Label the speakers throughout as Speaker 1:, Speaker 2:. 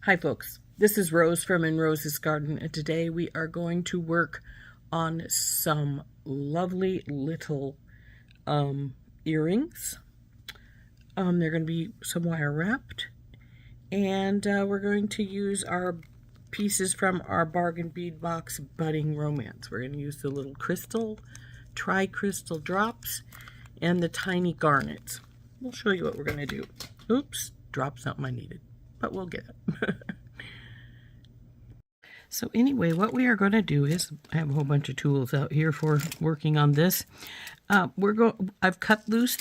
Speaker 1: Hi folks, this is Rose from In Rose's Garden, and today we are going to work on some lovely little earrings. They're going to be some wire wrapped, and we're going to use our pieces from our bargain bead box budding romance. We're going to use the little crystal, tri-crystal drops, and the tiny garnets. We'll show you what we're going to do. Oops, dropped something I needed, but we'll get it. So anyway, what we are going to do is, I have a whole bunch of tools out here for working on this. I've cut loose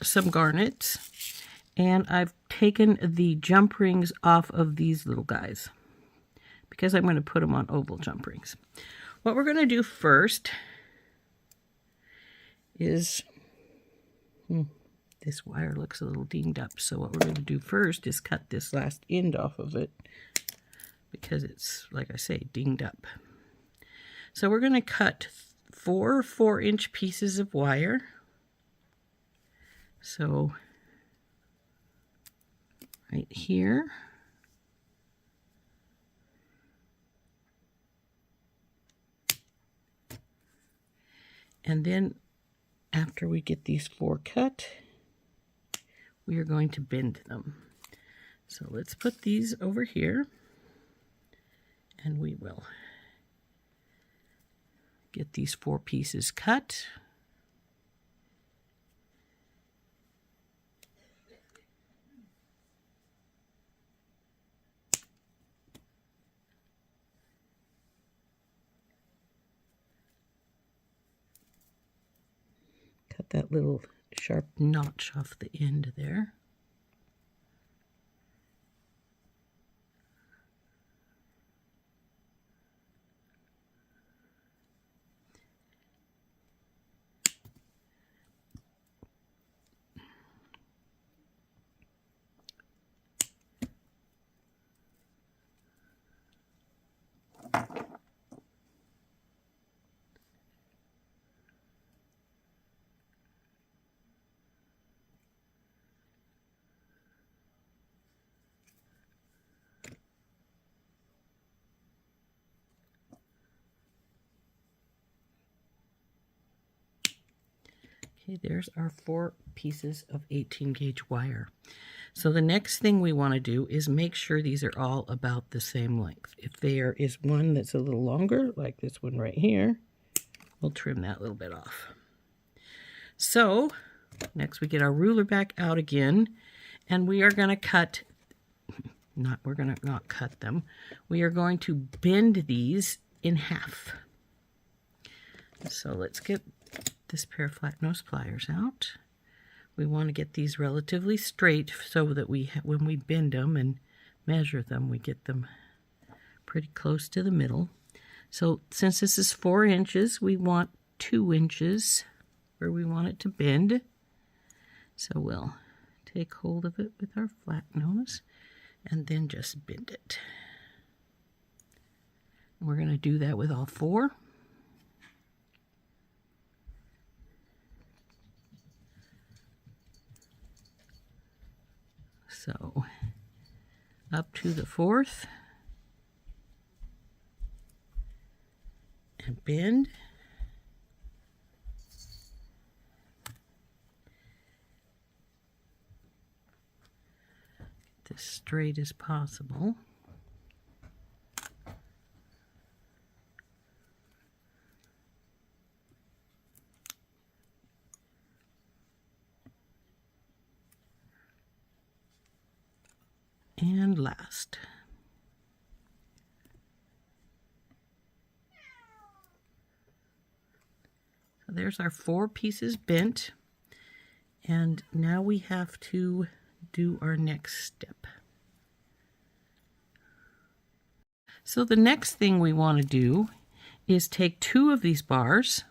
Speaker 1: some garnets, and I've taken the jump rings off of these little guys because I'm going to put them on oval jump rings. What we're going to do first is, this wire looks a little dinged up, so what we're going to do first is cut this last end off of it, because it's, like I say, dinged up. So we're going to cut 4 4-inch pieces of wire. So right here. And then after we get these 4 cut, we are going to bend them. So let's put these over here. And we will get these 4 pieces cut. Cut that little sharp notch off the end there. Okay, there's our 4 pieces of 18 gauge wire. So the next thing we want to do is make sure these are all about the same length. If there is one that's a little longer, like this one right here, we'll trim that little bit off. So next we get our ruler back out again, and we are going to cut, not cut them, we are going to bend these in half. So let's get this pair of flat nose pliers out. We want to get these relatively straight so that when we bend them and measure them, we get them pretty close to the middle. So since this is 4 inches, we want 2 inches where we want it to bend. So we'll take hold of it with our flat nose and then just bend it. We're going to do that with all 4. So up to the 4th and bend. Get this straight as possible. And last. So there's our 4 pieces bent, and now we have to do our next step. So the next thing we want to do is take 2 of these bars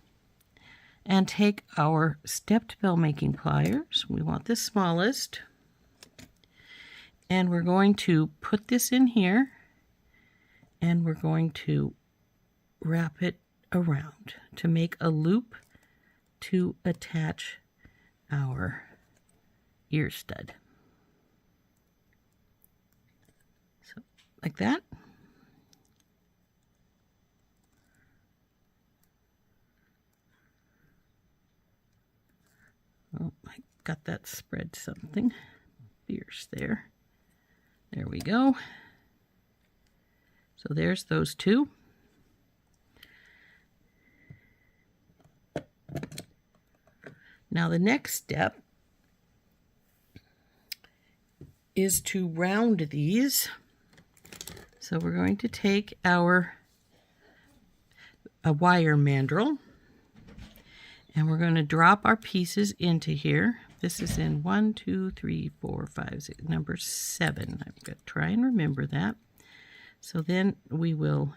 Speaker 1: and take our stepped bell making pliers. We want the smallest. And we're going to put this in here, and we're going to wrap it around to make a loop to attach our ear stud. So like that. Oh, I got that spread something fierce there. There we go. So there's those two. Now the next step is to round these. So we're going to take a wire mandrel, and we're going to drop our pieces into here. This is in 1, 2, 3, 4, 5, 6, number 7. I'm going to try and remember that. So then we will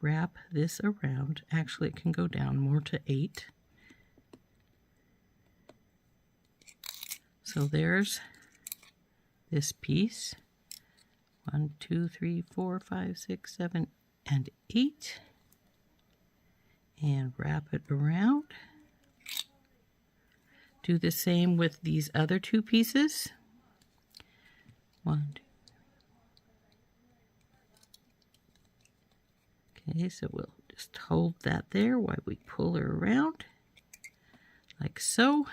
Speaker 1: wrap this around. Actually, it can go down more to 8. So there's this piece. 1, 2, 3, 4, 5, 6, 7, and 8. And wrap it around. Do the same with these other two pieces. 1, 2. Okay, so we'll just hold that there while we pull her around, like so.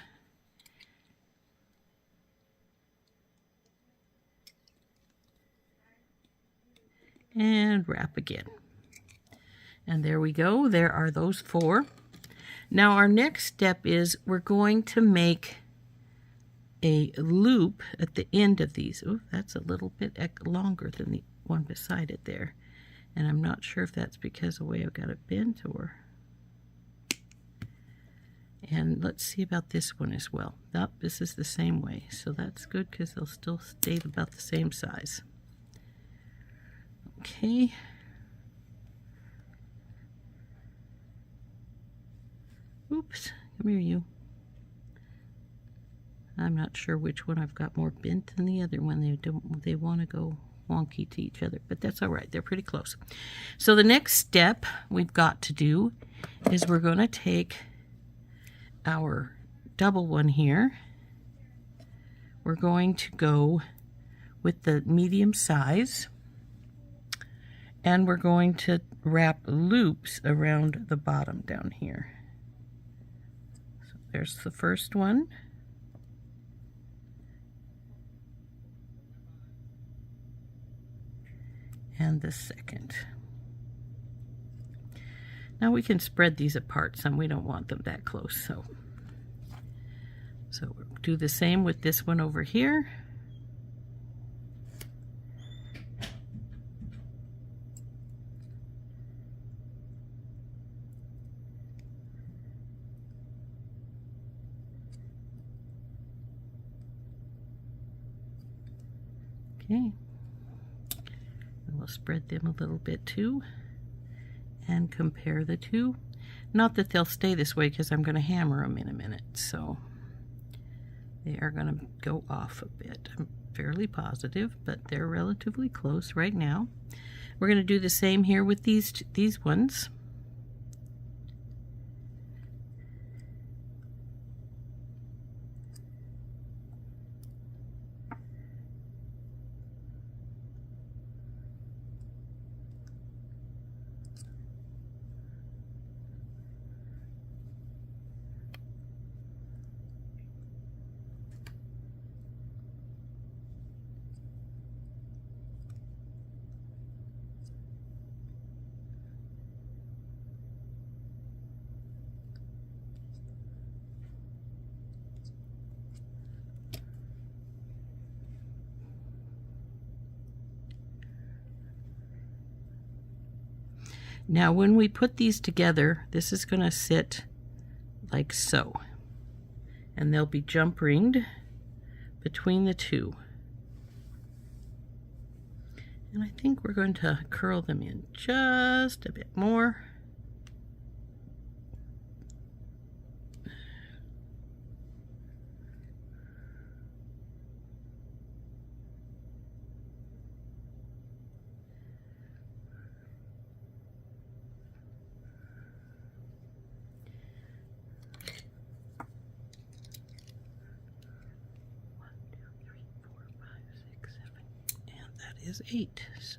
Speaker 1: And wrap again. And there we go. There are those 4. Now our next step is we're going to make a loop at the end of these. Oh, that's a little bit longer than the one beside it there. And I'm not sure if that's because of the way I've got it bent or... And let's see about this one as well. Nope, this is the same way. So that's good because they'll still stay about the same size. Okay. Oops, come here you. I'm not sure which one I've got more bent than the other one. They want to go wonky to each other, but that's all right. They're pretty close. So the next step we've got to do is we're going to take our double one here. We're going to go with the medium size, and we're going to wrap loops around the bottom down here. So there's the first one. And the second. Now we can spread these apart some. We don't want them that close. So we'll do the same with this one over here. Okay. We'll spread them a little bit too and compare the two. Not that they'll stay this way because I'm going to hammer them in a minute, so they are going to go off a bit. I'm fairly positive, but they're relatively close right now. We're going to do the same here with these ones. Now when we put these together, this is going to sit like so, and they'll be jump ringed between the two. And I think we're going to curl them in just a bit more. is 8. So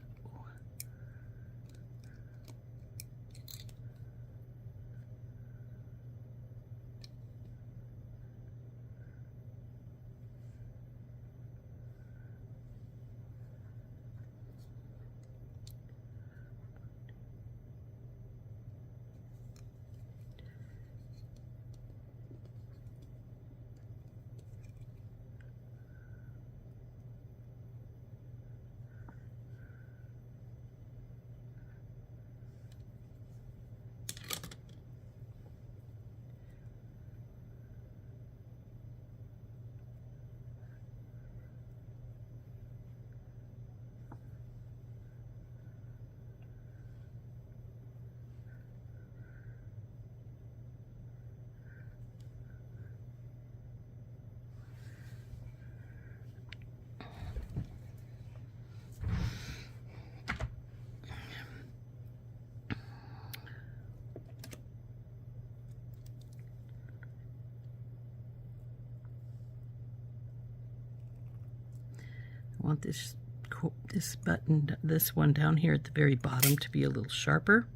Speaker 1: I want this button, this one down here at the very bottom, to be a little sharper.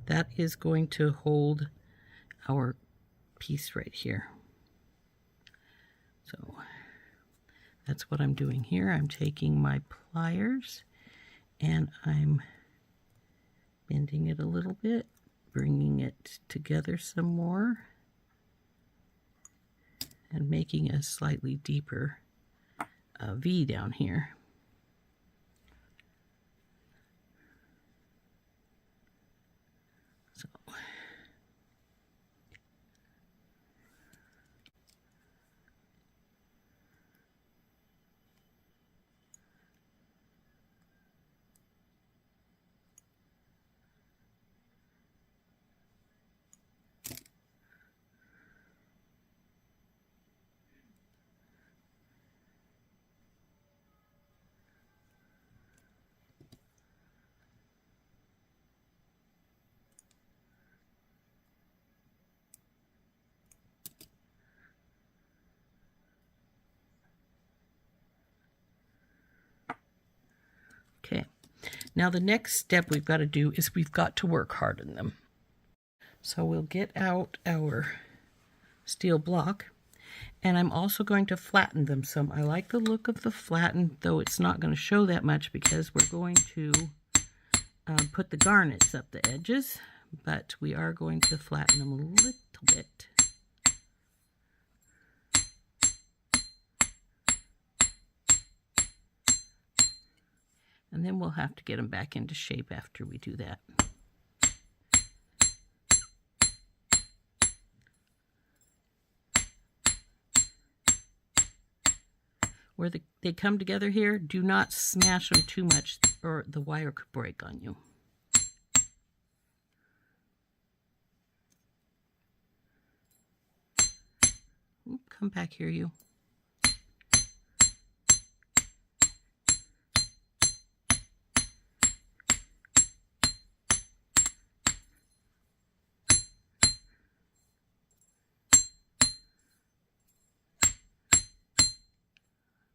Speaker 1: That is going to hold our piece right here. So that's what I'm doing here. I'm taking my pliers and I'm bending it a little bit, bringing it together some more, and making a slightly deeper V down here. So okay, now the next step we've got to do is we've got to work harden them. So we'll get out our steel block, and I'm also going to flatten them some. I like the look of the flattened, though it's not going to show that much because we're going to put the garnets up the edges, but we are going to flatten them a little bit. And then we'll have to get them back into shape after we do that. Where they come together here, do not smash them too much or the wire could break on you. Oop, come back here, you.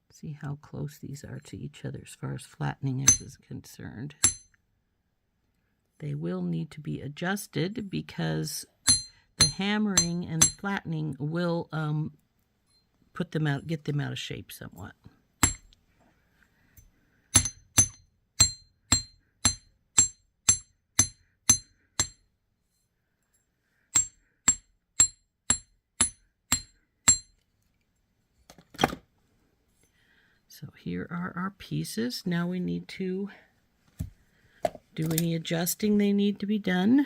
Speaker 1: See how close these are to each other as far as flattening is concerned. They will need to be adjusted because the hammering and the flattening will put them out, get them out of shape somewhat. So here are our pieces. Now we need to do any adjusting they need to be done.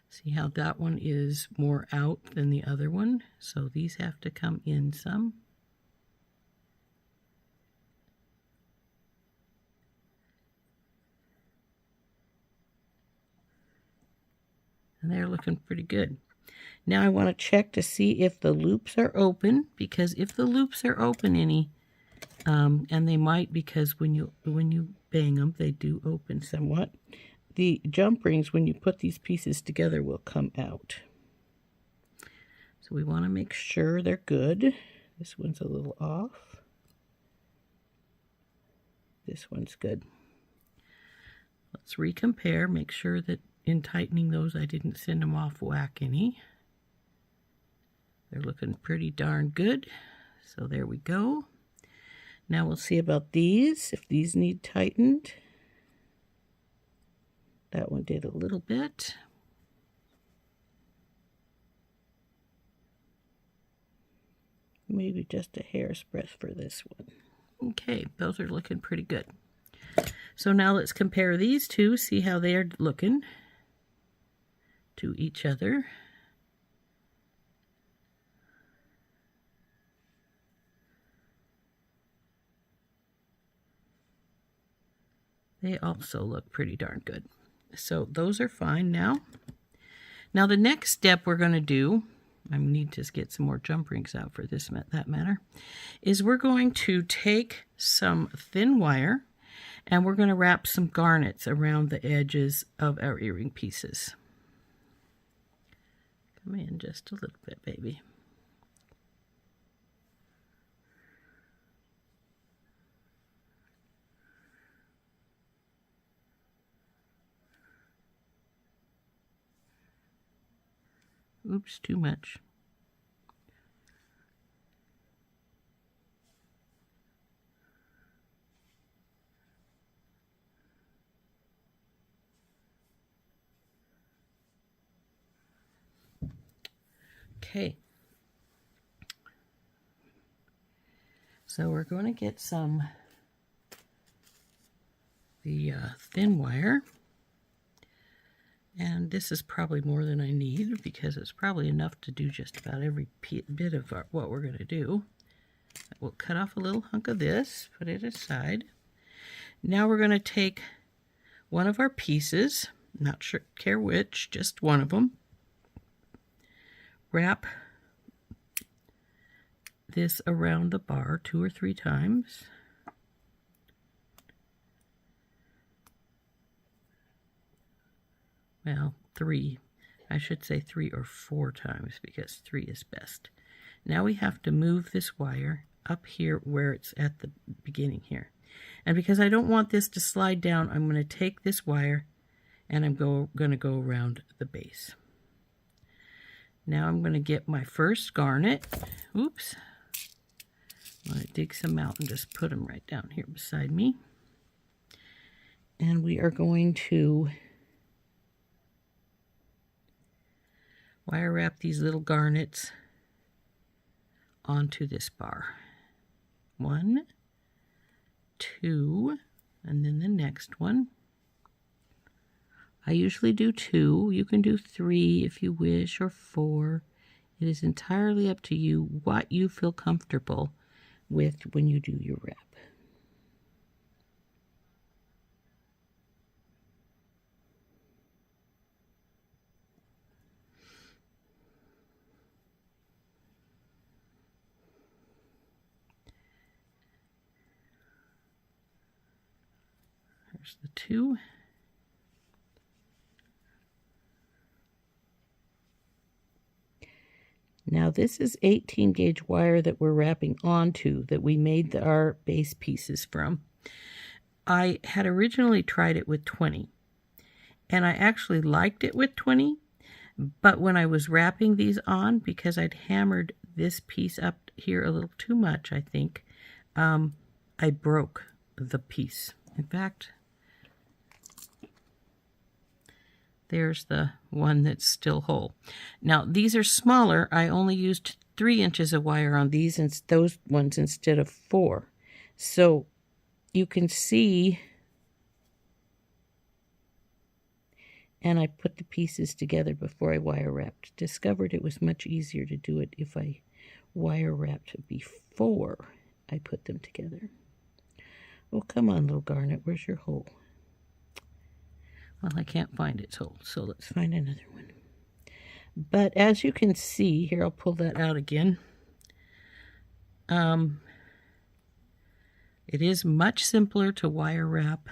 Speaker 1: See how that one is more out than the other one? So these have to come in some. And they're looking pretty good. Now I want to check to see if the loops are open, because if the loops are open any, and they might, because when you bang them, they do open somewhat. The jump rings, when you put these pieces together, will come out. So we want to make sure they're good. This one's a little off. This one's good. Let's recompare, make sure that in tightening those I didn't send them off whack any. They're looking pretty darn good. So there we go. Now we'll see about these, if these need tightened. That one did a little bit. Maybe just a hair's breadth for this one. Okay, those are looking pretty good. So now let's compare these two, see how they're looking to each other. They also look pretty darn good. So those are fine now. Now the next step we're going to do, I need to get some more jump rings out for that matter, is we're going to take some thin wire and we're going to wrap some garnets around the edges of our earring pieces. Come in just a little bit, baby. Oops, too much. Okay. So we're going to get the thin wire. And this is probably more than I need because it's probably enough to do just about every bit of what we're going to do. We'll cut off a little hunk of this, put it aside. Now we're going to take one of our pieces, not sure, care which, just one of them. Wrap this around the bar 2 or 3 times. Well, 3. I should say 3 or 4 times because 3 is best. Now we have to move this wire up here where it's at the beginning here. And because I don't want this to slide down, I'm going to take this wire and I'm going to go around the base. Now I'm going to get my first garnet. Oops. I'm going to dig some out and just put them right down here beside me. And we are going to wire wrap these little garnets onto this bar. 1, 2, and then the next one. I usually do 2. You can do 3 if you wish, or 4. It is entirely up to you what you feel comfortable with when you do your wrap. There's the 2. Now this is 18 gauge wire that we're wrapping onto, that we made our base pieces from. I had originally tried it with 20, and I actually liked it with 20, but when I was wrapping these on, because I'd hammered this piece up here a little too much, I think, I broke the piece. In fact, there's the one that's still whole. Now, these are smaller. I only used 3 inches of wire on these and those ones instead of 4. So you can see, and I put the pieces together before I wire wrapped. Discovered it was much easier to do it if I wire wrapped before I put them together. Oh, come on, little garnet. Where's your hole? Well, I can't find its hole, so let's find another one. But as you can see, here, I'll pull that out again. It is much simpler to wire wrap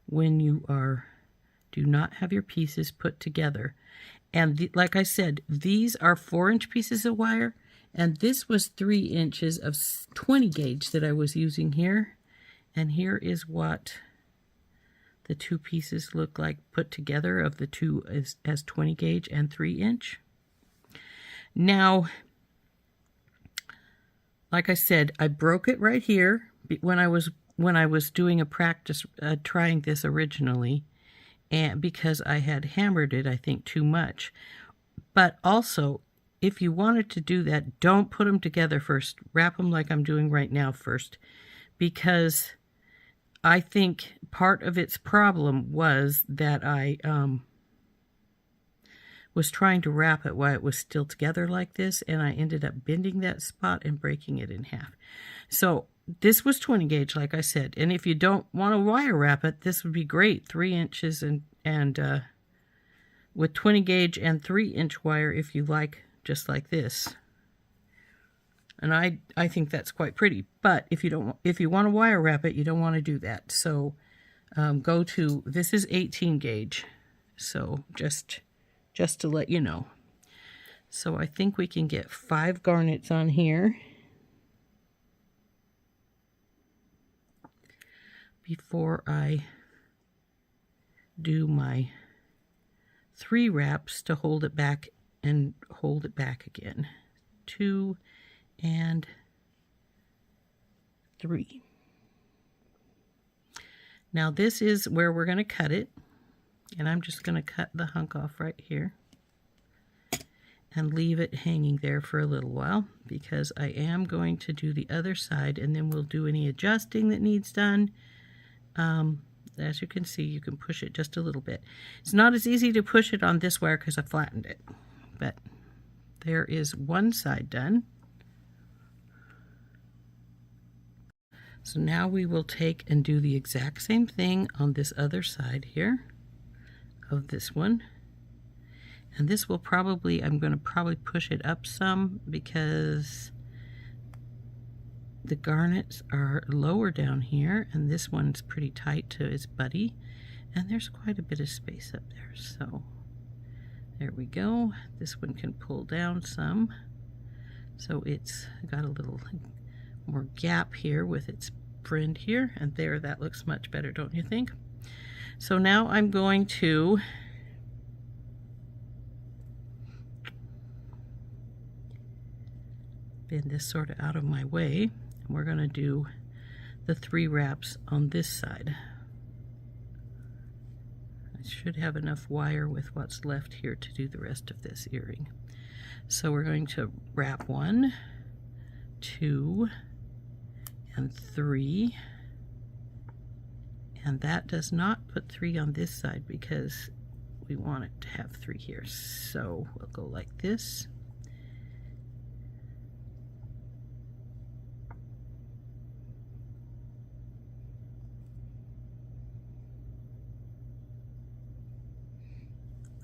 Speaker 1: when you do not have your pieces put together. And like I said, these are 4-inch pieces of wire, And this was 3 inches of 20 gauge that I was using here. And here is what the 2 pieces look like put together of the 2 as 20 gauge and 3 inch. Now, like I said, I broke it right here when I was doing a practice trying this originally, and because I had hammered it, I think, too much. But also, if you wanted to do that, don't put them together first. Wrap them like I'm doing right now first, because I think part of its problem was that I was trying to wrap it while it was still together like this, and I ended up bending that spot and breaking it in half. So this was 20 gauge, like I said, and if you don't want to wire wrap it, this would be great. 3 inches and with 20 gauge and 3 inch wire, if you like, just like this. And I think that's quite pretty. But if you want to wire wrap it, you don't want to do that. So go to, this is 18 gauge. So just to let you know. So I think we can get 5 garnets on here before I do my 3 wraps to hold it back and hold it back again. 2 and 3. Now this is where we're going to cut it, and I'm just going to cut the hunk off right here and leave it hanging there for a little while, because I am going to do the other side, and then we'll do any adjusting that needs done. As you can see, you can push it just a little bit. It's not as easy to push it on this wire because I flattened it, but there is one side done. So now we will take and do the exact same thing on this other side here of this one. And this will probably, I'm going to probably push it up some because the garnets are lower down here, and this one's pretty tight to its buddy, and there's quite a bit of space up there. So there we go. This one can pull down some, so it's got a little more gap here with its friend here, and there, that looks much better, don't you think? So now I'm going to bend this sort of out of my way. We're going to do the 3 wraps on this side. I should have enough wire with what's left here to do the rest of this earring. So we're going to wrap 1, 2, and 3. And that does not put 3 on this side because we want it to have 3 here. So we'll go like this.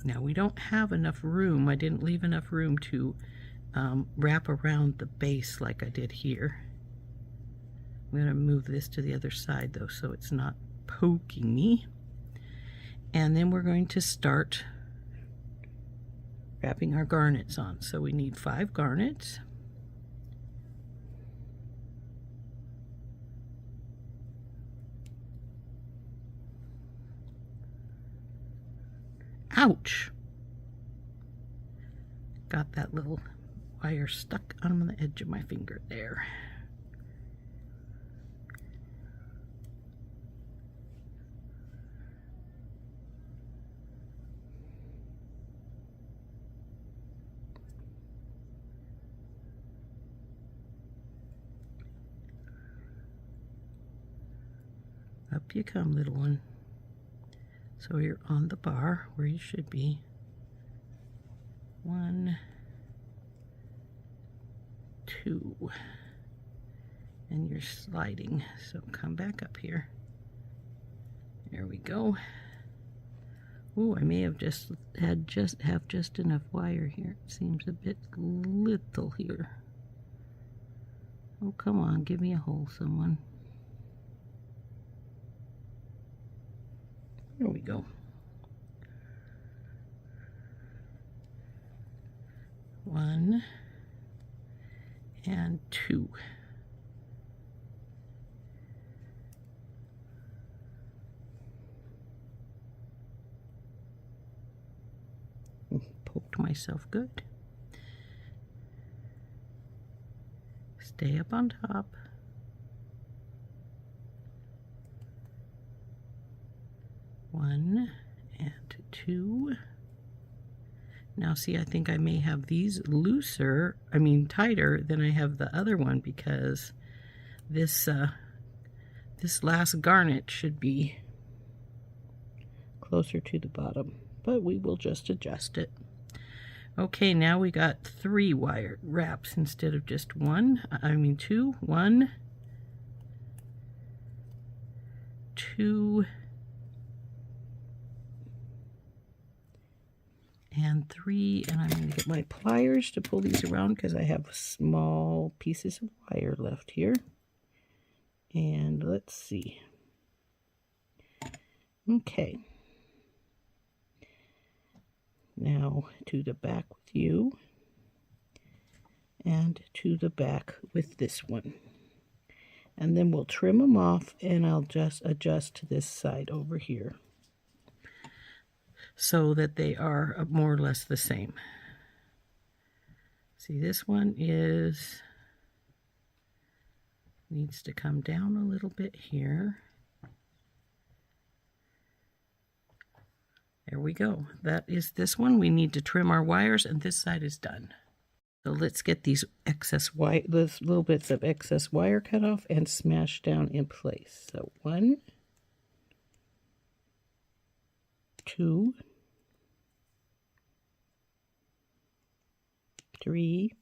Speaker 1: Now we don't have enough room. I didn't leave enough room to wrap around the base like I did here. I'm going to move this to the other side though, so it's not poking me. And then we're going to start wrapping our garnets on. So we need 5 garnets. Ouch! Got that little wire stuck on the edge of my finger there. Up you come, little one. So you're on the bar where you should be. 1, 2, and you're sliding. So come back up here. There we go. Oh, I may have just enough wire here. It seems a bit little here. Oh, come on, give me a hole, someone. There we go. 1, and 2. Poked myself good. Stay up on top. One and 2. Now see, I think I may have these looser, tighter than I have the other one, because this this last garnet should be closer to the bottom, but we will just adjust it. Okay, now we got 3 wire wraps instead of just 2. 1, 2, and 3, and I'm going to get my pliers to pull these around because I have small pieces of wire left here. And let's see. Okay. Now to the back with you, and to the back with this one. And then we'll trim them off, and I'll just adjust to this side over here, so that they are more or less the same. See, this one needs to come down a little bit here. There we go. That is this one. We need to trim our wires, and this side is done. So let's get these those little bits of excess wire cut off and smashed down in place. So 1, 2, 3,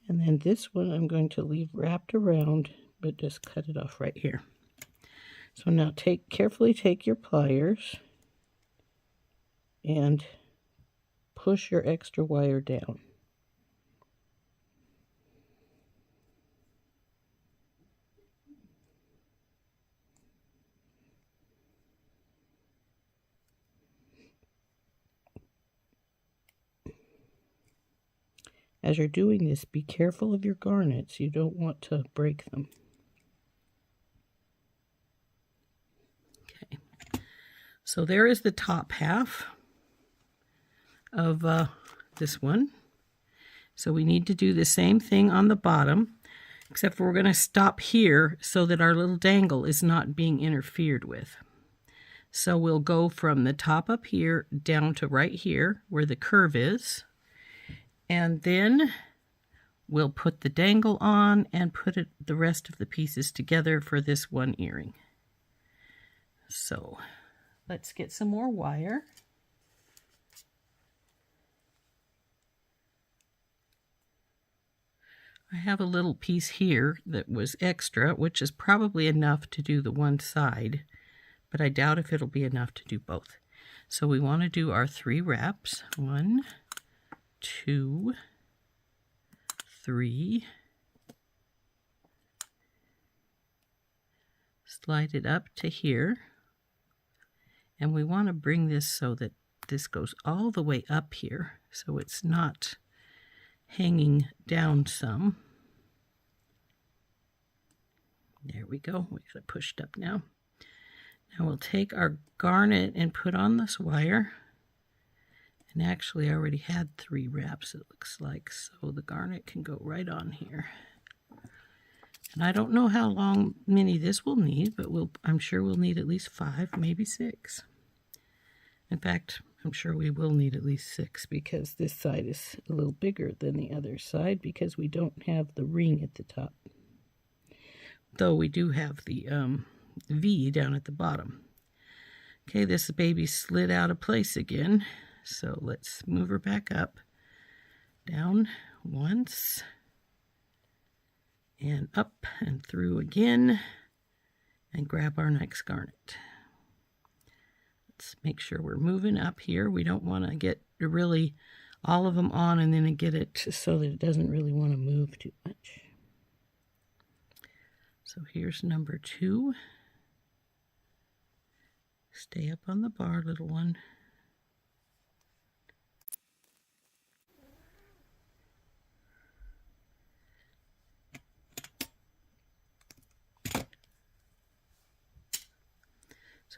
Speaker 1: and then this one I'm going to leave wrapped around, but just cut it off right here. So now carefully take your pliers and push your extra wire down. As you're doing this, be careful of your garnets. You don't want to break them. Okay, so there is the top half of this one. So we need to do the same thing on the bottom, except for we're going to stop here so that our little dangle is not being interfered with. So we'll go from the top up here down to right here where the curve is, and then we'll put the dangle on and put the rest of the pieces together for this one earring. So let's get some more wire. I have a little piece here that was extra, which is probably enough to do the one side, but I doubt if it'll be enough to do both. So we want to do our 3 wraps. 1, 2, 3. Slide it up to here. And we want to bring this so that this goes all the way up here, so it's not hanging down some. There we go. We got it pushed up now. Now we'll take our garnet and put on this wire. And actually I already had 3 wraps, it looks like, so the garnet can go right on here. And I don't know how many this will need, but I'm sure we'll need at least 5, maybe 6. In fact, I'm sure we will need at least 6, because this side is a little bigger than the other side because we don't have the ring at the top. Though we do have the V down at the bottom. Okay, this baby slid out of place again. So let's move her back up. Down once. And up and through again. And grab our next garnet. Let's make sure we're moving up here. We don't want to get really all of them on and then get it so that it doesn't really want to move too much. So here's number 2. Stay up on the bar, little one.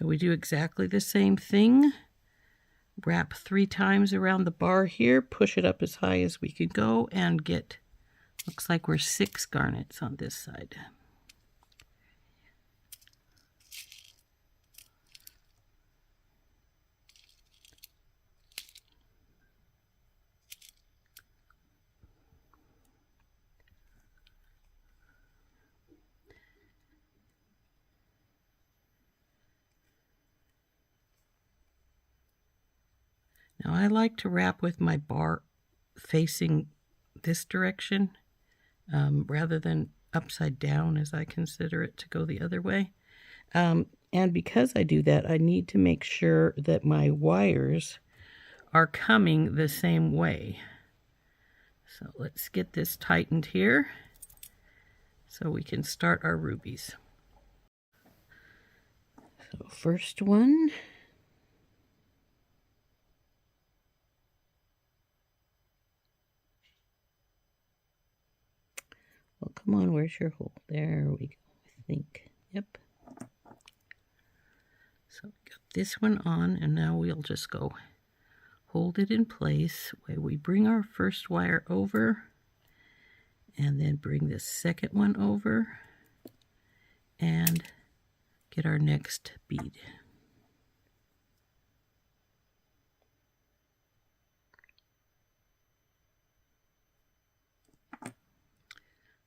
Speaker 1: So we do exactly the same thing. Wrap 3 times around the bar here, push it up as high as we can go, and get, looks like we're 6 garnets on this side. Now I like to wrap with my bar facing this direction rather than upside down, as I consider it to go the other way. And because I do that, I need to make sure that my wires are coming the same way. So let's get this tightened here so we can start our rubies. So first one. Well, come on, where's your hole? There we go, I think. Yep. So we got this one on, and now we'll just go hold it in place where we bring our first wire over, and then bring the second one over, and get our next bead.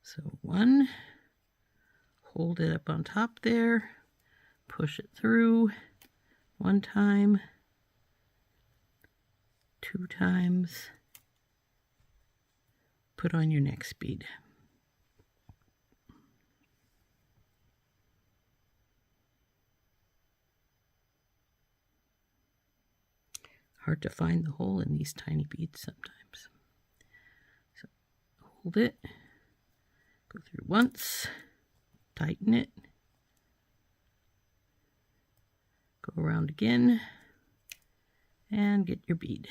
Speaker 1: So one, hold it up on top there, push it through 1 time, 2 times, put on your next bead. Hard to find the hole in these tiny beads sometimes. So hold it. Go through once, tighten it, go around again, and get your bead.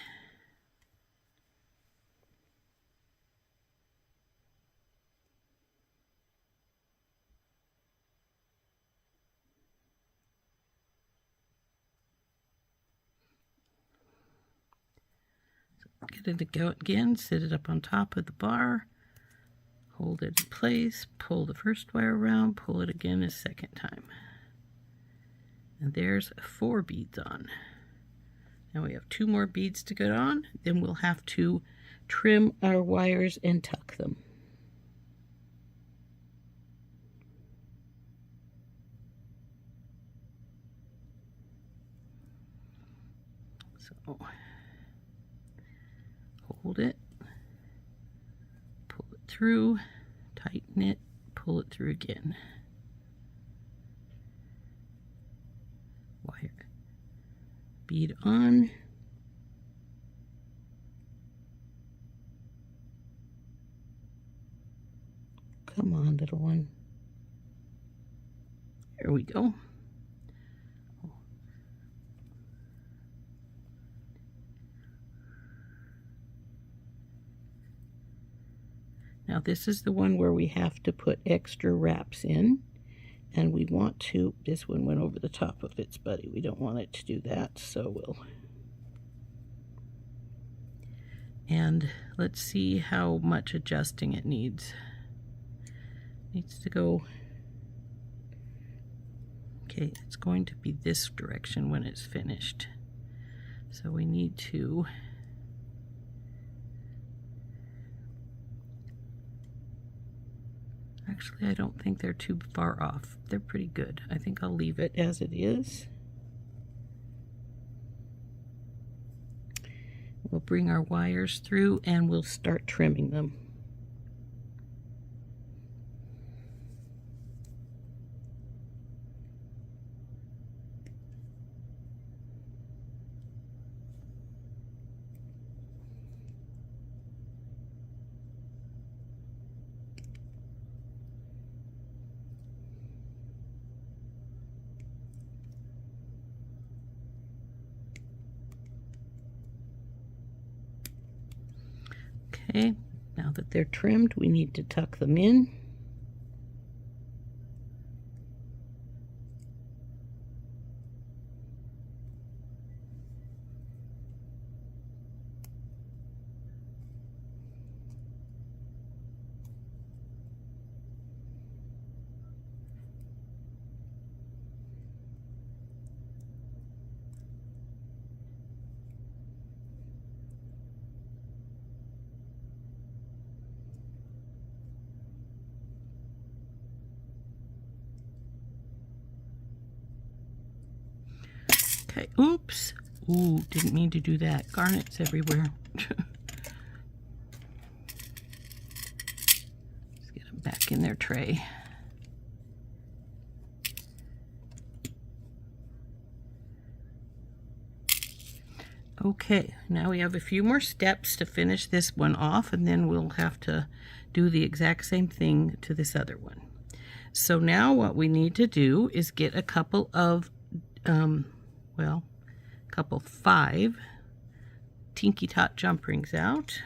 Speaker 1: So get it to go again, sit it up on top of the bar. Hold it in place, pull the first wire around, pull it again a second time. And there's 4 beads on. Now we have 2 more beads to get on, then we'll have to trim our wires and tuck them. So hold it. Pull it through, tighten it, pull it through again. Wire, bead on. Come on, little one. There we go. Now this is the one where we have to put extra wraps in, and we want to, this one went over the top of its buddy. We don't want it to do that, so we'll, and let's see how much adjusting it needs. Needs to go, okay, it's going to be this direction when it's finished. So we need to actually, I don't think they're too far off. They're pretty good. I think I'll leave it as it is. We'll bring our wires through and we'll start trimming them. Okay, now that they're trimmed, we need to tuck them in. Okay, oops. Ooh, didn't mean to do that. Garnets everywhere. Let's get them back in their tray. Okay, now we have a few more steps to finish this one off, and then we'll have to do the exact same thing to this other one. So now what we need to do is get a couple of, five Tinky Tot jump rings out.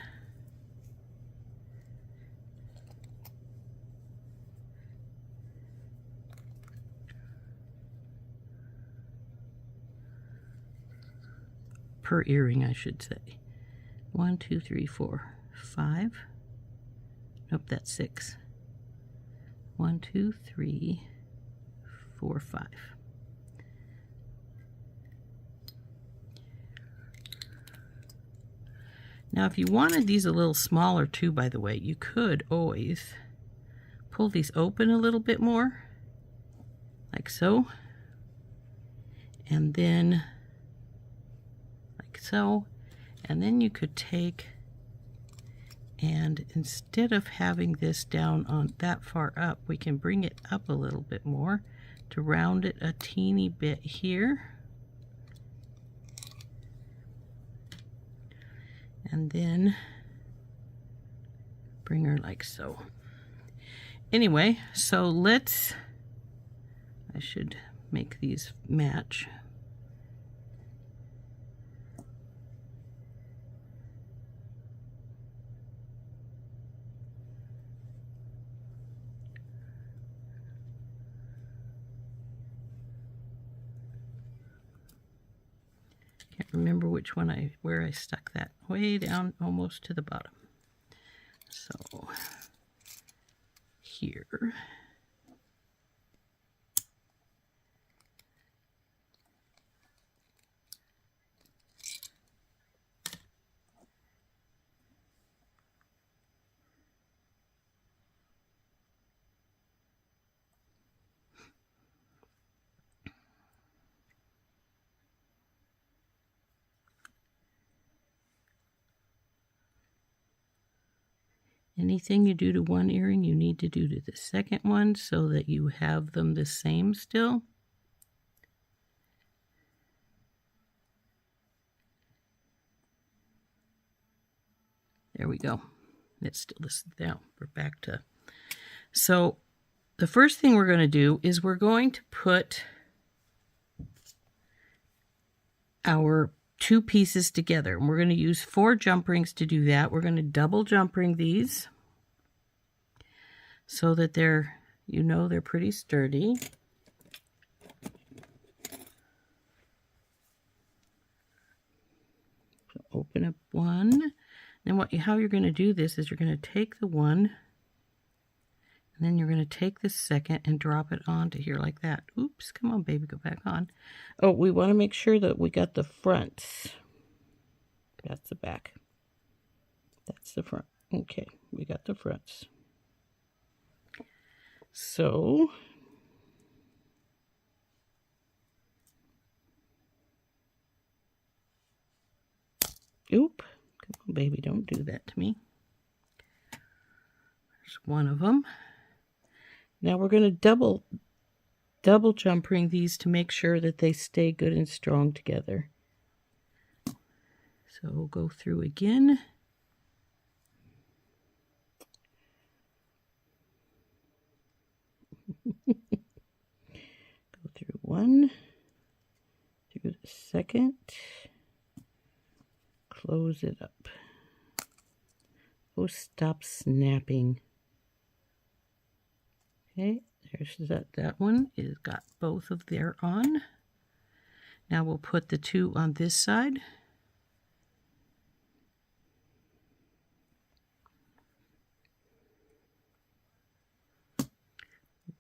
Speaker 1: Per earring, I should say. 1, 2, 3, 4, 5. Nope, that's 6. 1, 2, 3, 4, 5. Now, if you wanted these a little smaller too, by the way, you could always pull these open a little bit more, like so, and then like so, and then you could take, and instead of having this down on that far up, we can bring it up a little bit more to round it a teeny bit here. And then bring her like so. Anyway, so I should make these match. Can't remember which one where I stuck that. Way down almost to the bottom. So here. Anything you do to one earring, you need to do to the second one so that you have them the same still. There we go. It's still this down. We're back to. So the first thing we're going to do is we're going to put our two pieces together. And we're going to use 4 jump rings to do that. We're going to double jump ring these so that they're pretty sturdy. So open up one. And how you're going to do this is you're going to take the one, and then you're going to take the second and drop it onto here like that. Oops, come on, baby, go back on. Oh, we want to make sure that we got the fronts. That's the back. That's the front. Okay, we got the fronts. So, oop, come on, baby, don't do that to me. There's one of them. Now we're going to double jump ring these to make sure that they stay good and strong together. So we'll go through again. Go through one, through the second, close it up. Oh, stop snapping. Okay, there's that one. It's got both of their on. Now we'll put the 2 on this side.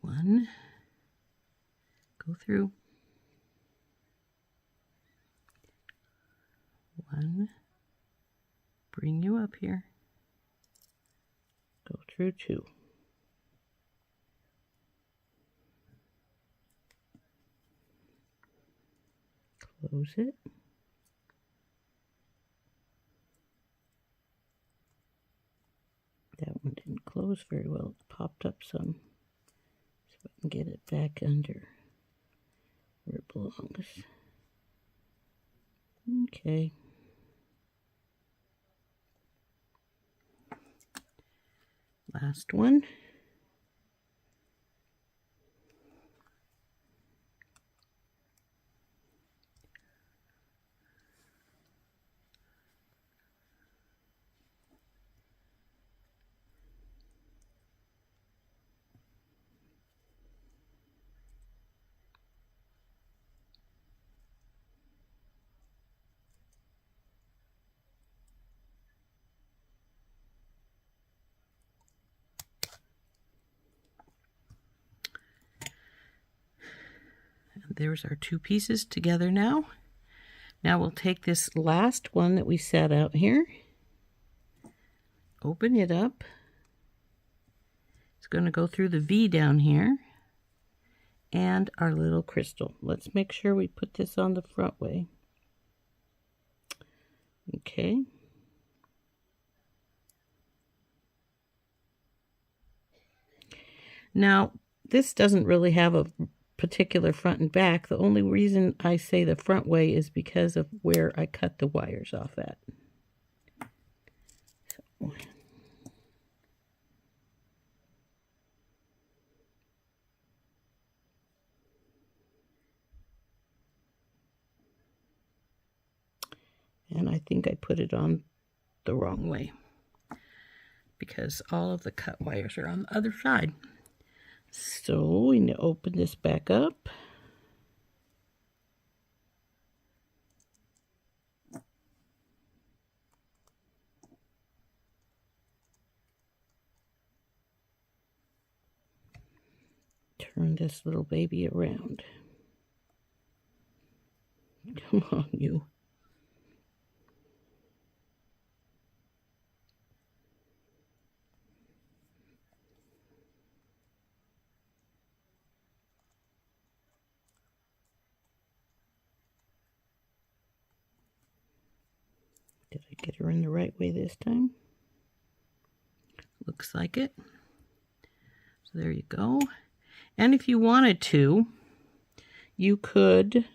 Speaker 1: One, go through. One, bring you up here. Go through 2. Close it. That one didn't close very well. It popped up some. So I can get it back under where it belongs. Okay. Last one. There's our two pieces together now. Now we'll take this last one that we set out here, open it up. It's going to go through the V down here and our little crystal. Let's make sure we put this on the front way. Okay. Now, this doesn't really have a particular front and back. The only reason I say the front way is because of where I cut the wires off at. So. And I think I put it on the wrong way because all of the cut wires are on the other side. So we need to open this back up. Turn this little baby around. Come on, you. Did I get her in the right way this time? Looks like it. So there you go. And if you wanted to, you could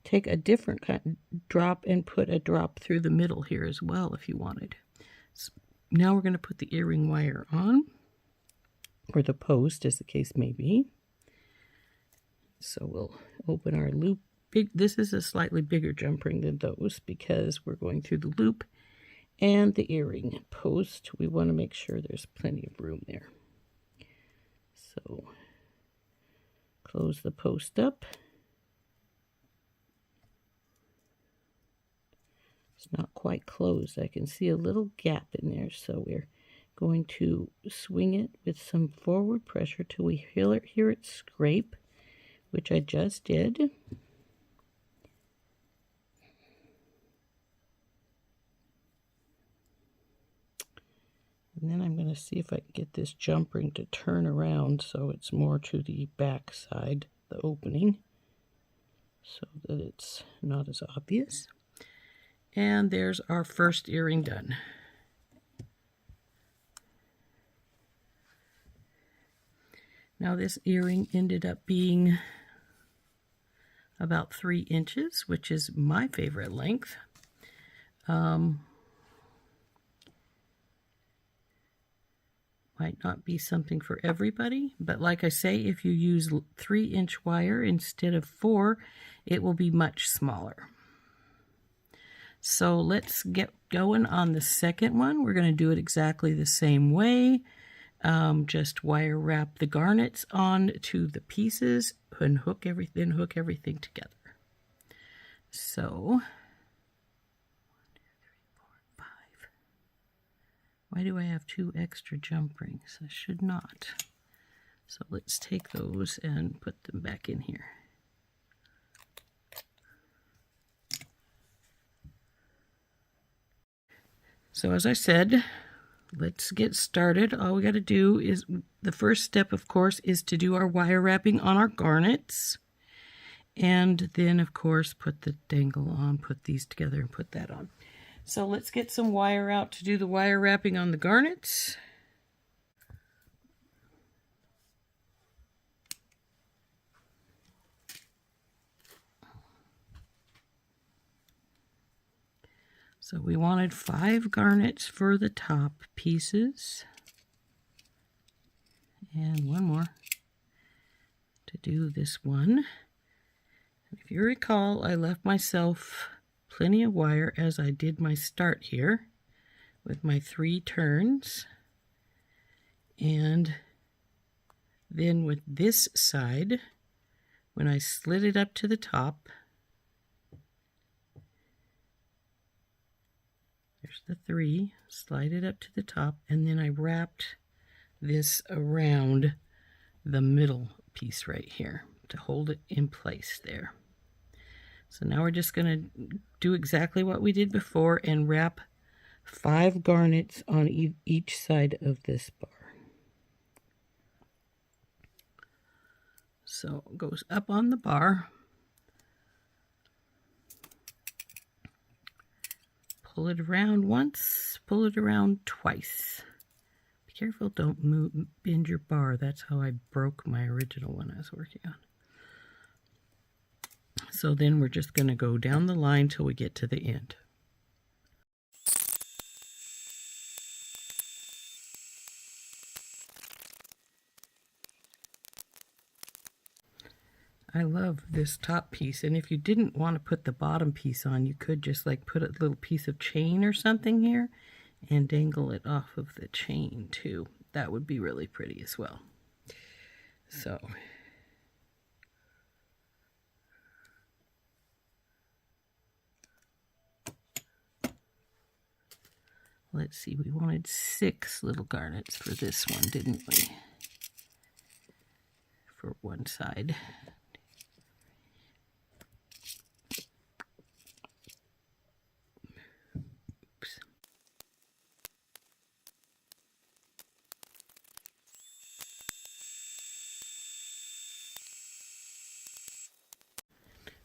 Speaker 1: take a different kind of drop and put a drop through the middle here as well if you wanted. So now we're going to put the earring wire on, or the post as the case may be. So we'll open our loop. This is a slightly bigger jump ring than those because we're going through the loop and the earring post. We want to make sure there's plenty of room there. So close the post up. It's not quite closed. I can see a little gap in there, so we're going to swing it with some forward pressure till we hear it scrape, which I just did. And then I'm going to see if I can get this jump ring to turn around so it's more to the back side, the opening, so that it's not as obvious. And there's our first earring done. Now this earring ended up being about 3 inches, which is my favorite length. Might not be something for everybody, but like I say, if you use 3-inch wire instead of 4, it will be much smaller. So let's get going on the second one. We're going to do it exactly the same way. Just wire wrap the garnets on to the pieces and hook everything together. So 1, 2, 3, 4, 5. Why do I have 2 extra jump rings? I should not. So let's take those and put them back in here. So as I said, let's get started. All we got to do is, the first step, of course, is to do our wire wrapping on our garnets. And then, of course, put the dangle on, put these together and put that on. So let's get some wire out to do the wire wrapping on the garnets. So we wanted 5 garnets for the top pieces. And one more to do this one. If you recall, I left myself plenty of wire as I did my start here with my 3 turns. And then with this side, when I slid it up to the top, there's the 3, slide it up to the top, and then I wrapped this around the middle piece right here to hold it in place there. So now we're just going to do exactly what we did before and wrap 5 garnets on each side of this bar. So it goes up on the bar. Pull it around once, pull it around twice. Be careful, don't bend your bar. That's how I broke my original one I was working on. So then we're just going to go down the line till we get to the end. I love this top piece, and if you didn't want to put the bottom piece on, you could just like put a little piece of chain or something here and dangle it off of the chain too. That would be really pretty as well. So let's see, we wanted 6 little garnets for this one, didn't we? For one side. Oops.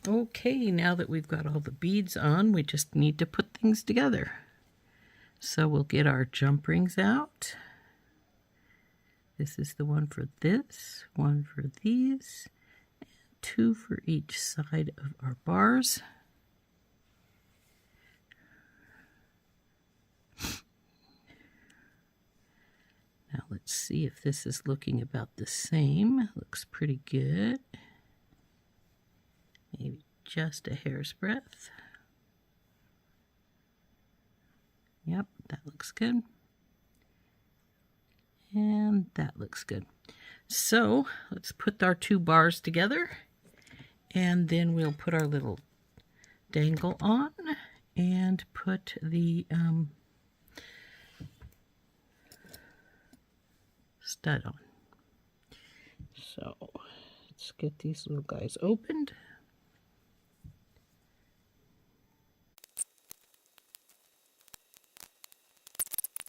Speaker 1: Okay, now that we've got all the beads on, we just need to put things together. So we'll get our jump rings out. This is the one for this, one for these, and 2 for each side of our bars. Now let's see if this is looking about the same. Looks pretty good. Maybe just a hair's breadth. Yep, that looks good. And that looks good. So let's put our 2 bars together, and then we'll put our little dangle on and put the stud on. So let's get these little guys opened.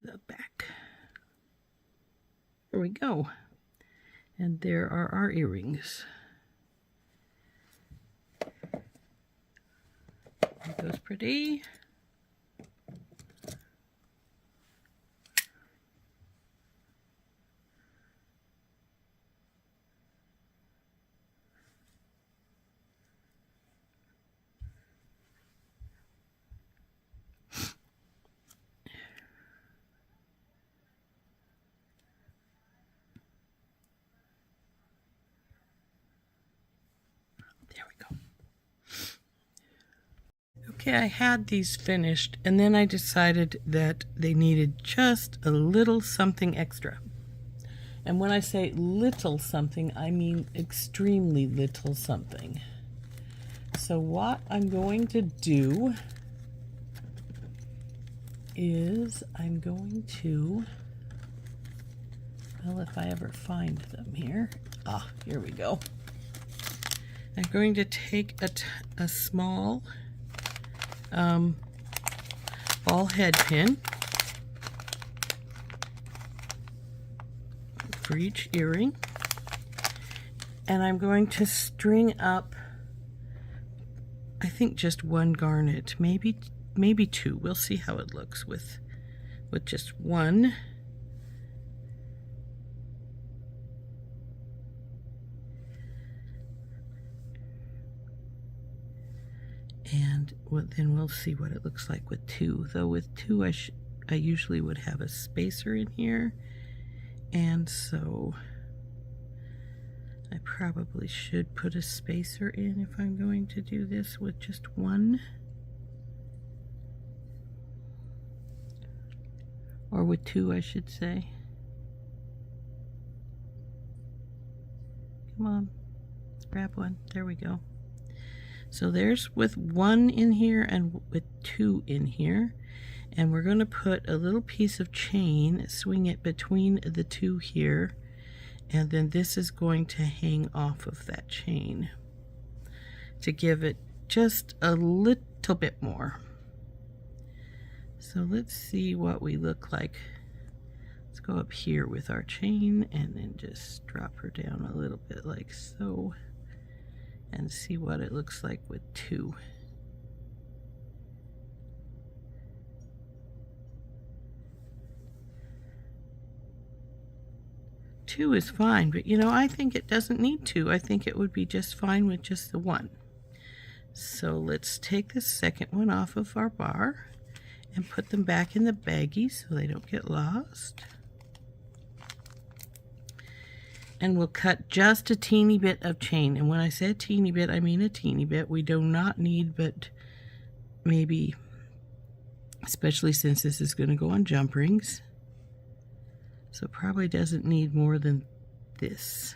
Speaker 1: The back. There we go. And there are our earrings. Aren't those pretty? There we go. Okay, I had these finished, and then I decided that they needed just a little something extra. And when I say little something, I mean extremely little something. So what I'm going to do is I'm going to, well, if I ever find them here. Ah, here we go. I'm going to take a small ball head pin for each earring, and I'm going to string up I think just one garnet, maybe two. We'll see how it looks with just one. And then we'll see what it looks like with two. Though with two, I usually would have a spacer in here, and so I probably should put a spacer in if I'm going to do this with just one. Or with two, I should say. Come on, let's grab one. There we go. So there's with one in here and with two in here. And we're going to put a little piece of chain, swing it between the two here. And then this is going to hang off of that chain to give it just a little bit more. So let's see what we look like. Let's go up here with our chain and then just drop her down a little bit like so, and see what it looks like with two. Two is fine, but you know, I think it doesn't need two. I think it would be just fine with just the one. So let's take the second one off of our bar and put them back in the baggie so they don't get lost. And we'll cut just a teeny bit of chain. And when I say a teeny bit, I mean a teeny bit. We do not need but maybe, especially since this is going to go on jump rings, so probably doesn't need more than this,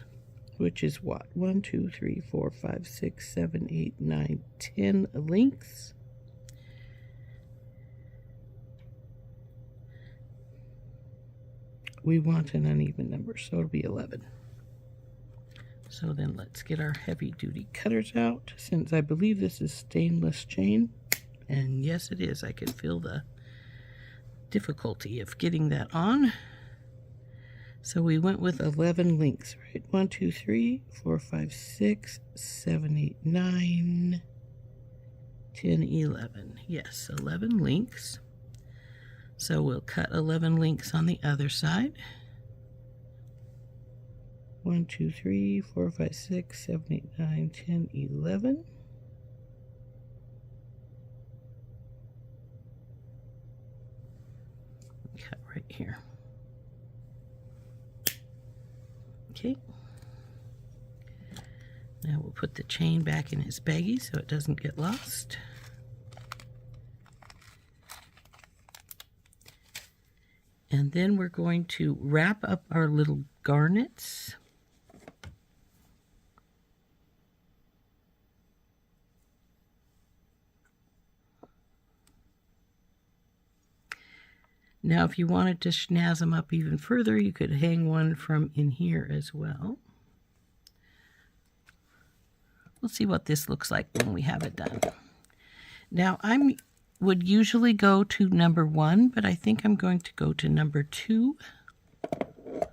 Speaker 1: which is what? 1, 2, 3, 4, 5, 6, 7, 8, 9, 10 links. We want an uneven number, so it'll be 11. So then let's get our heavy duty cutters out, since I believe this is stainless chain. And yes, it is. I can feel the difficulty of getting that on. So we went with 11 links, right? 1, 2, 3, 4, 5, 6, 7, 8, 9, 10, 11. Yes, 11 links. So we'll cut 11 links on the other side. 1, 2, 3, 4, 5, 6, 7, 8, 9, 10, 11. Cut right here. Okay. Now we'll put the chain back in its baggie so it doesn't get lost. And then we're going to wrap up our little garnets. Now, if you wanted to snazz them up even further, you could hang one from in here as well. We'll see what this looks like when we have it done. Now, I would usually go to number 1, but I think I'm going to go to number 2. Are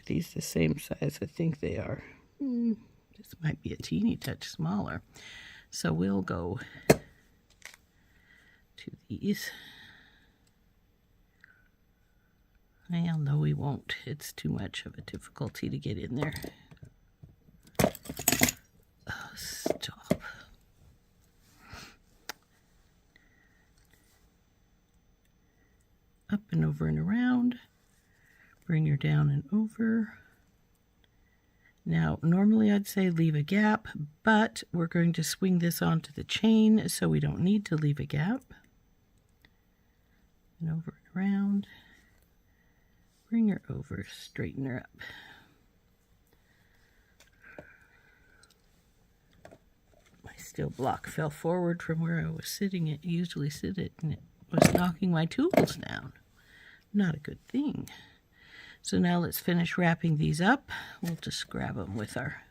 Speaker 1: these the same size? I think they are. This might be a teeny touch smaller. So we'll go to these. Well, no, we won't. It's too much of a difficulty to get in there. Oh, stop. Up and over and around. Bring her down and over. Now, normally I'd say leave a gap, but we're going to swing this onto the chain, so we don't need to leave a gap. And over and around. Bring her over, straighten her up. My steel block fell forward from where I was sitting. It usually sit it, and it was knocking my tools down. Not a good thing. So now let's finish wrapping these up. We'll just grab them with our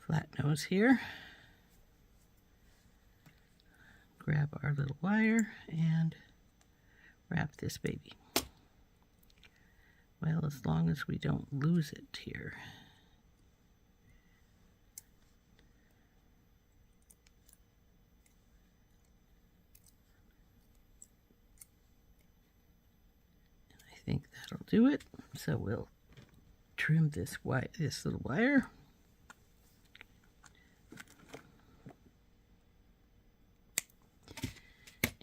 Speaker 1: flat nose here. Grab our little wire and wrap this baby. Well, as long as we don't lose it here. think that'll do it. So we'll trim this little wire.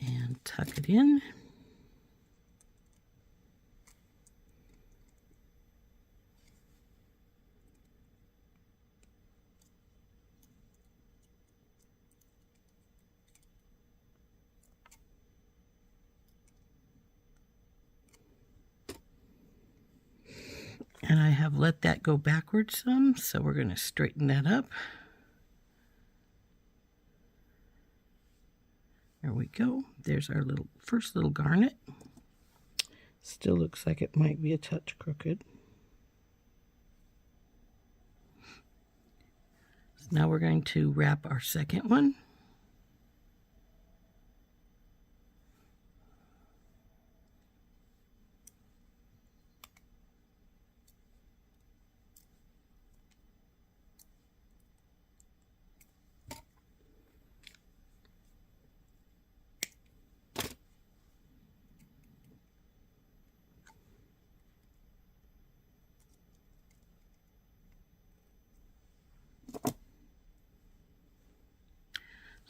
Speaker 1: And tuck it in. And I have let that go backwards some, so we're going to straighten that up. There we go. There's our first little garnet. Still looks like it might be a touch crooked. So now we're going to wrap our second one.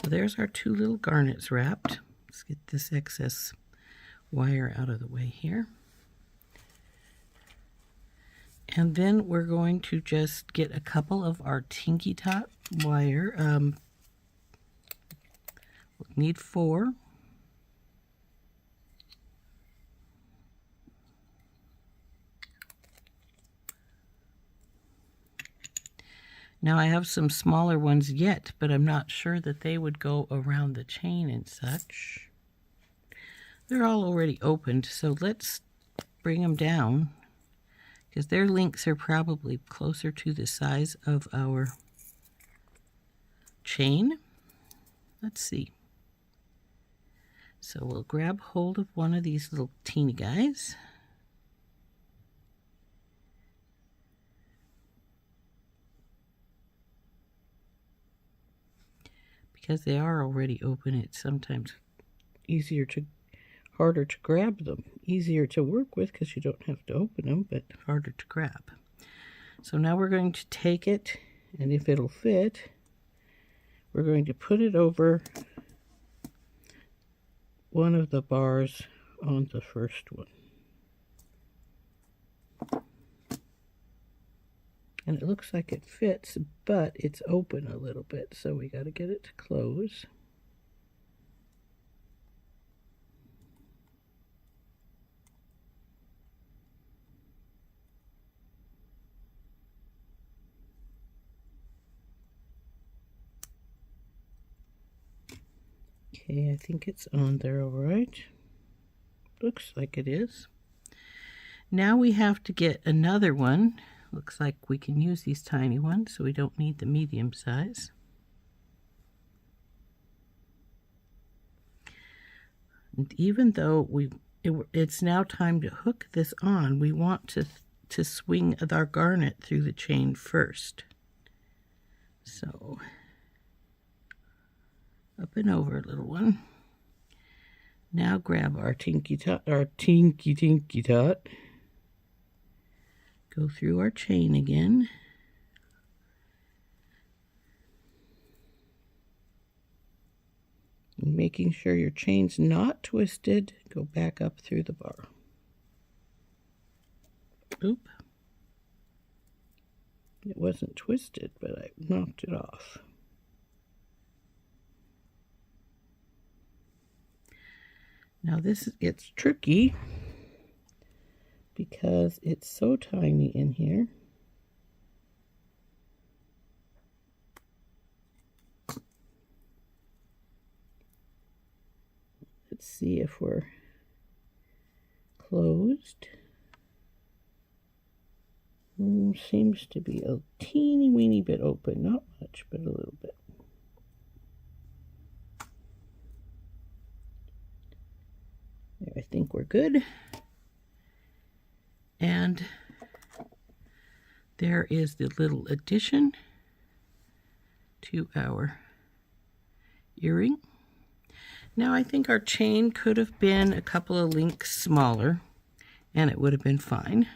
Speaker 1: So there's our two little garnets wrapped. Let's get this excess wire out of the way here. And then we're going to just get a couple of our tinky top wire. We'll need 4. Now I have some smaller ones yet, but I'm not sure that they would go around the chain and such. They're all already opened, so let's bring them down, because their links are probably closer to the size of our chain. Let's see. So we'll grab hold of one of these little teeny guys. Because they are already open, it's sometimes harder to grab them. Easier to work with because you don't have to open them, but harder to grab. So now we're going to take it, and if it'll fit, we're going to put it over one of the bars on the first one. And it looks like it fits, but it's open a little bit, so we got to get it to close. Okay, I think it's on there all right. Looks like it is. Now we have to get another one. Looks like we can use these tiny ones, so we don't need the medium size. And even though it's now time to hook this on, we want to swing our garnet through the chain first. So up and over, little one. Now grab our tinky tot. Go through our chain again. And making sure your chain's not twisted, go back up through the bar. Oop. It wasn't twisted, but I knocked it off. Now this gets tricky because it's so tiny in here. Let's see if we're closed. Seems to be a teeny weeny bit open, not much, but a little bit. There, I think we're good. And there is the little addition to our earring. Now I think our chain could have been a couple of links smaller, and it would have been fine.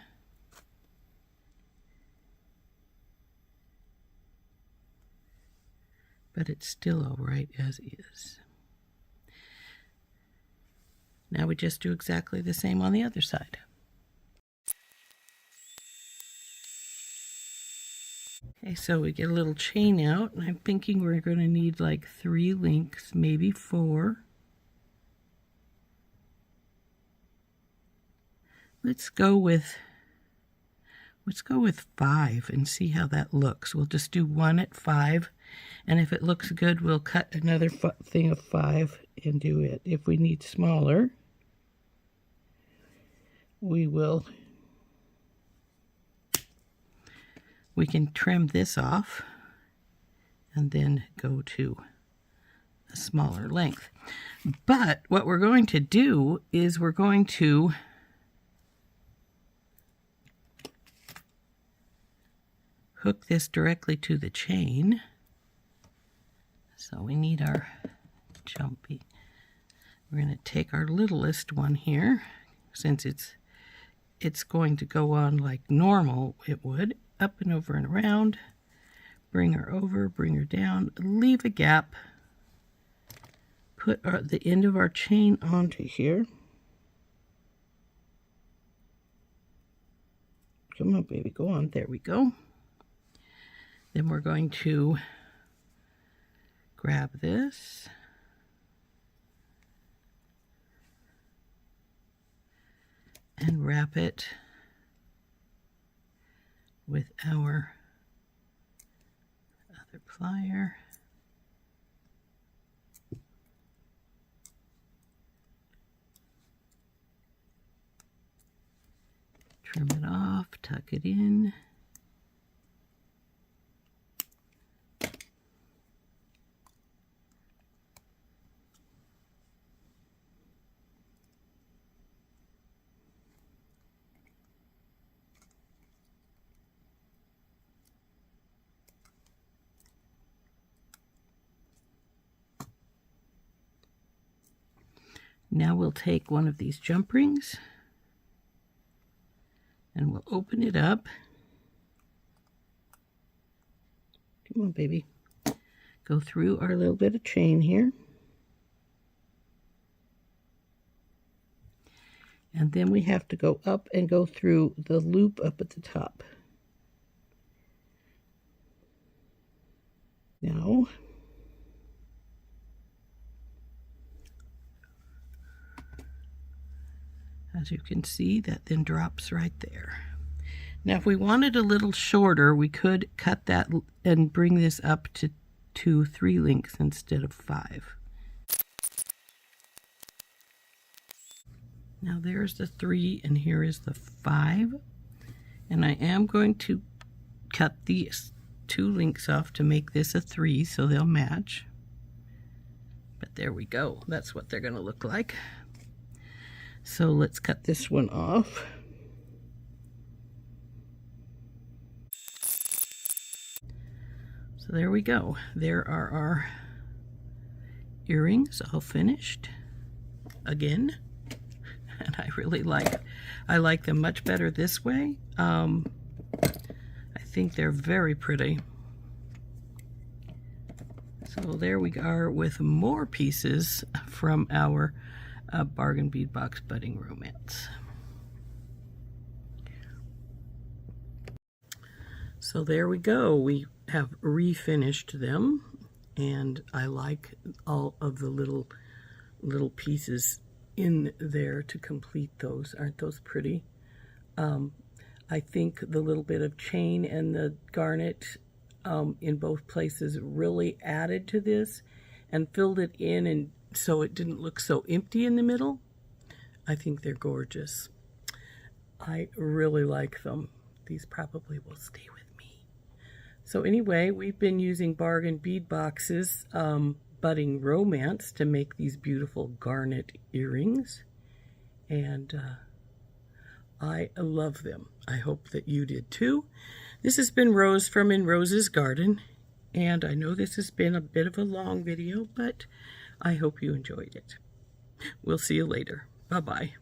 Speaker 1: But it's still all right as is. Now we just do exactly the same on the other side. Okay, so we get a little chain out, and I'm thinking we're going to need like 3 links, maybe 4. Let's go with 5 and see how that looks. We'll just do 1 at 5, and if it looks good, we'll cut another thing of 5 and do it. If we need smaller, we can trim this off and then go to a smaller length. But what we're going to do is we're going to hook this directly to the chain. So we need our jumpy. We're going to take our littlest one here, since it's going to go on like normal it would, up and over and around. Bring her over, bring her down, leave a gap, put the end of our chain onto here. Come on, baby, go on. There we go. Then we're going to grab this and wrap it with our other plier. Trim it off, tuck it in. Now we'll take one of these jump rings and we'll open it up. Come on, baby. Go through our little bit of chain here. And then we have to go up and go through the loop up at the top. Now, as you can see, that then drops right there. Now, if we wanted a little shorter, we could cut that and bring this up to 3 links instead of 5. Now there's the 3 and here is the 5. And I am going to cut these 2 links off to make this a 3 so they'll match. But there we go. That's what they're going to look like. So let's cut this one off. So there we go. There are our earrings all finished again. And I like them much better this way. I think they're very pretty. So there we are with more pieces from our Bargain Bead Box Budding Romance. So there we go. We have refinished them, and I like all of the little pieces in there to complete those. Aren't those pretty? I think the little bit of chain and the garnet in both places really added to this and filled it in, and so it didn't look so empty in the middle. I think they're gorgeous. I really like them. These probably will stay with me. So anyway, we've been using Bargain Bead Boxes Budding Romance to make these beautiful garnet earrings, and I love them. I hope that you did too. This has been Rose from In Rose's Garden, and I know this has been a bit of a long video, but I hope you enjoyed it. We'll see you later. Bye-bye.